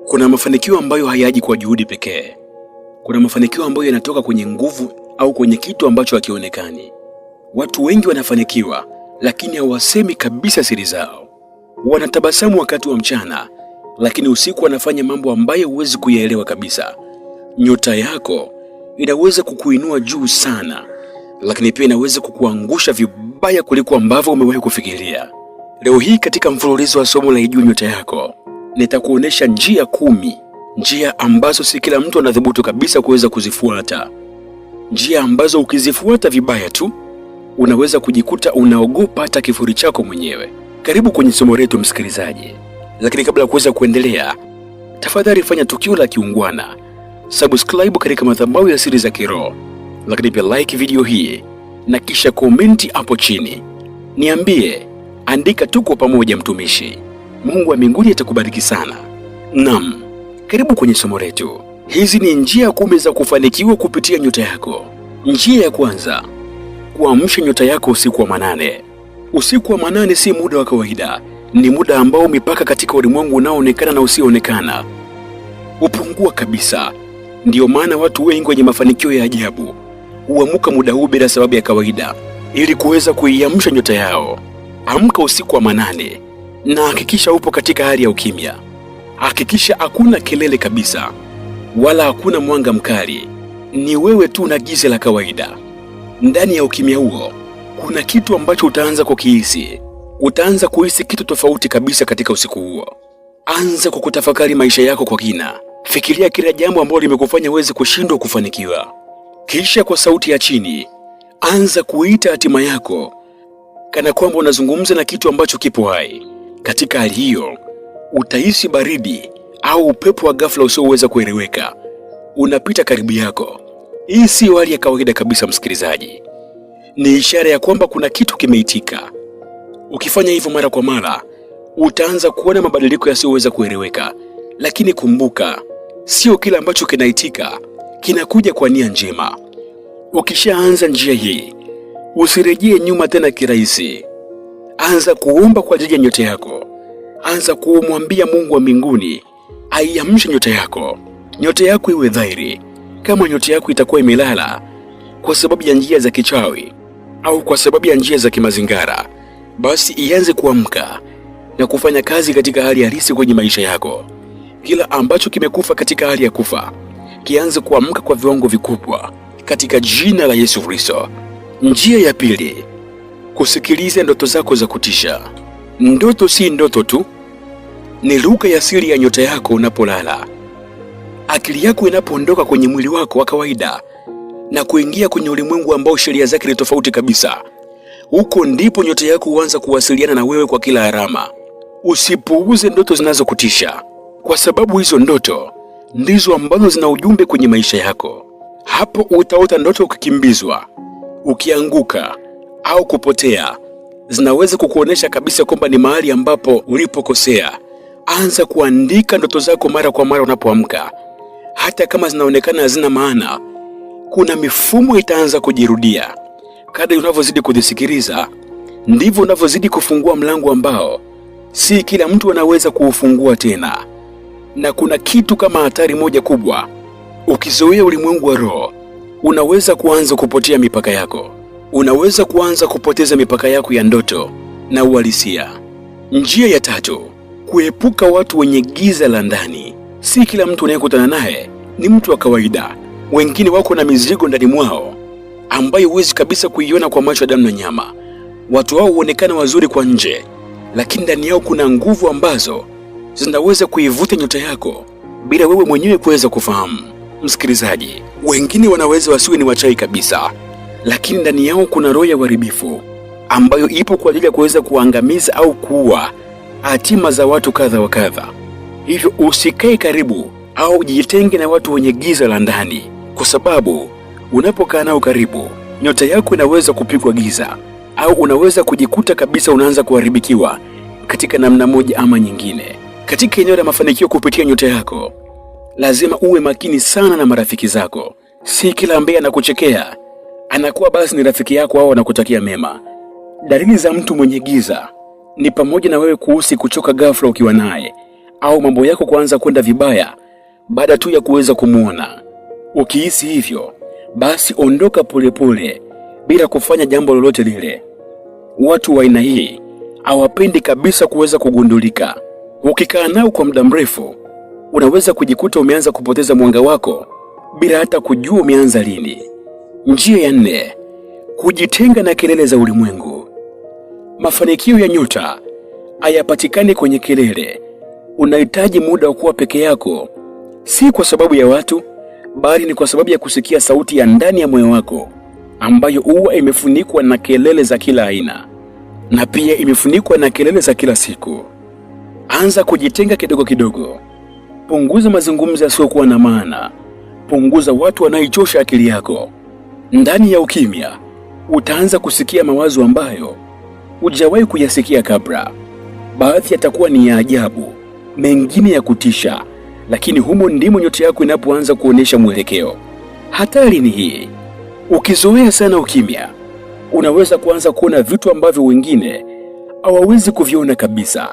Kuna mafanikio ambayo hayaji kwa juhudi pekee. Kuna mafanikio ambayo yanatoka kwenye nguvu au kwenye kitu ambacho hakionekani. Watu wengi wanafanikiwa, lakini hawasemi kabisa siri zao. Wanatabasamu wakati wa mchana, lakini usiku wanafanya mambo ambayo huwezi kuyaelewa kabisa. Nyota yako inaweza kukuinua juu sana, lakini pia inaweza kukuangusha vibaya kuliko ambavyo umewahi kufikiria. Leo hii katika mfululizo wa somo la Ijue Nyota Yako, nitakuonesha njia 10, njia ambazo si kila mtu anadhubutu kabisa kuweza kuzifuata. Njia ambazo ukizifuata vibaya tu, unaweza kujikuta unaogopa hata kifuri chako mwenyewe. Karibu kwenye somo letu msikilizaji. Lakini kabla ya kuweza kuendelea, tafadhali fanya tukio la kiungwana. Subscribe katika madhabahu ya Siri za Kiroho. Lakini pia like video hii na kisha komenti hapo chini. Niambie, andika tuko pamoja mtumishi. Mungu wa mbinguni atakubariki sana. Naam, karibu kwenye somo letu. Hizi ni njia 10 za kufanikiwa kupitia nyota yako. Njia ya kwanza, kuamsha nyota yako usiku wa manane. Usiku wa manane si muda wa kawaida. Ni muda ambao mipaka katika ulimwengu unaoonekana na usioonekana hupungua kabisa. Ndiyo maana watu wengi wenye mafanikio ya ajabu huamuka muda huu bila sababu ya kawaida, ili kuweza kuiamsha nyota yao. Amka usiku wa manane na hakikisha upo katika hali ya ukimya. Hakikisha hakuna kelele kabisa, wala hakuna mwanga mkali. Ni wewe tu na giza la kawaida. Ndani ya ukimya huo, kuna kitu ambacho utaanza kukihisi. Utaanza kuhisi kitu tofauti kabisa katika usiku huo. Anza kukutafakari maisha yako kwa kina. Fikiria kila jambo ambalo limekufanya uweze kushindwa kufanikiwa. Kisha kwa sauti ya chini, anza kuita hatima yako, kana kwamba unazungumza na kitu ambacho kipo hai. Katika hali hiyo, utahisi baridi au upepo wa ghafla usioweza kueleweka unapita karibu yako. Hii si hali ya kawaida kabisa msikilizaji. Ni ishara ya kwamba kuna kitu kimeitika. Ukifanya hivyo mara kwa mara, utaanza kuona mabadiliko yasiyoweza kueleweka. Lakini kumbuka, sio kila ambacho kinaitika kinakuja kwa nia njema. Ukishaanza njia hii, usirejee nyuma tena kirahisi. Anza kuomba kwa ajili ya nyota yako. Anza kumwambia Mungu wa mbinguni aiamshe nyota yako. Nyota yako iwe dhahiri. Kama nyota yako itakuwa imelala kwa sababu ya njia za kichawi au kwa sababu ya njia za kimazingara, basi ianze kuamka na kufanya kazi katika hali halisi kwenye maisha yako. Kila ambacho kimekufa katika hali ya kufa kianze kuamka kwa viwango vikubwa katika jina la Yesu Kristo. Njia ya pili, kusikiliza ndoto zako za kutisha. Ndoto si ndoto tu, ni lugha ya siri ya nyota yako unapolala. Akili yako inapoondoka kwenye mwili wako wa kawaida na kuingia kwenye ulimwengu ambao sheria zake ni tofauti kabisa, huko ndipo nyota yako huanza kuwasiliana na wewe kwa kila alama. Usipuuze ndoto zinazokutisha, kwa sababu hizo ndoto ndizo ambazo zina ujumbe kwenye maisha yako. Hapo utaota ndoto ukikimbizwa, ukianguka au kupotea. Zinaweza kukuonesha kabisa kwamba ni mahali ambapo ulipokosea. Anza kuandika ndoto zako mara kwa mara unapoamka. Hata kama zinaonekana hazina maana, kuna mifumo itaanza kujirudia. Kadri unavyozidi kuzisikiliza, ndivyo unavyozidi kufungua mlango ambao si kila mtu anaweza kuufungua tena. Na kuna kitu kama hatari moja kubwa. Ukizoea ulimwengu wa roho, unaweza kuanza kupotea mipaka yako. Unaweza kuanza kupoteza mipaka yako ya ndoto na uhalisia. Njia ya tatu, kuepuka watu wenye giza la ndani. Si kila mtu unayekutana naye ni mtu wa kawaida. Wengine wako na mizigo ndani mwao ambayo huwezi kabisa kuiona kwa macho ya damu na nyama. Watu hao huonekana wazuri kwa nje, lakini ndani yao kuna nguvu ambazo zinaweza kuivuta nyota yako bila wewe mwenyewe kuweza kufahamu. Msikilizaji, wengine wanaweza wasiwe ni wachawi kabisa, lakini ndani yao kuna roho ya uharibifu ambayo ipo kwa ajili ya kuweza kuangamiza au kuua hatima za watu kadha wa kadha. Hivyo usikae karibu au jitenge na watu wenye giza la ndani, kwa sababu unapokaa nao karibu, nyota yako inaweza kupigwa giza au unaweza kujikuta kabisa unaanza kuharibikiwa katika namna moja ama nyingine. Katika eneo la mafanikio kupitia nyota yako, lazima uwe makini sana na marafiki zako. Si kila ambaye anakuchekea anakuwa basi ni rafiki yako au anakutakia mema. Dalili za mtu mwenye giza ni pamoja na wewe kuhisi kuchoka ghafla ukiwa naye, au mambo yako kuanza kwenda vibaya baada tu ya kuweza kumwona. Ukihisi hivyo, basi ondoka polepole bila kufanya jambo lolote lile. Watu wa aina hii hawapendi kabisa kuweza kugundulika. Ukikaa nao kwa muda mrefu, unaweza kujikuta umeanza kupoteza mwanga wako bila hata kujua umeanza lini. Njia ya 4, kujitenga na kelele za ulimwengu. Mafanikio ya nyota hayapatikani kwenye kelele. Unahitaji muda wa kuwa peke yako, si kwa sababu ya watu, bali ni kwa sababu ya kusikia sauti ya ndani ya moyo wako ambayo huwa imefunikwa na kelele za kila aina na pia imefunikwa na kelele za kila siku. Anza kujitenga kidogo kidogo. Punguza mazungumzo yasiyokuwa na maana. Punguza watu wanaoichosha akili yako. Ndani ya ukimya, utaanza kusikia mawazo ambayo hujawahi kuyasikia kabla. Baadhi yatakuwa ni ya ajabu, mengine ya kutisha, lakini humo ndimo nyota yako inapoanza kuonesha mwelekeo. Hatari ni hii: ukizoea sana ukimya, unaweza kuanza kuona vitu ambavyo wengine hawawezi kuviona kabisa.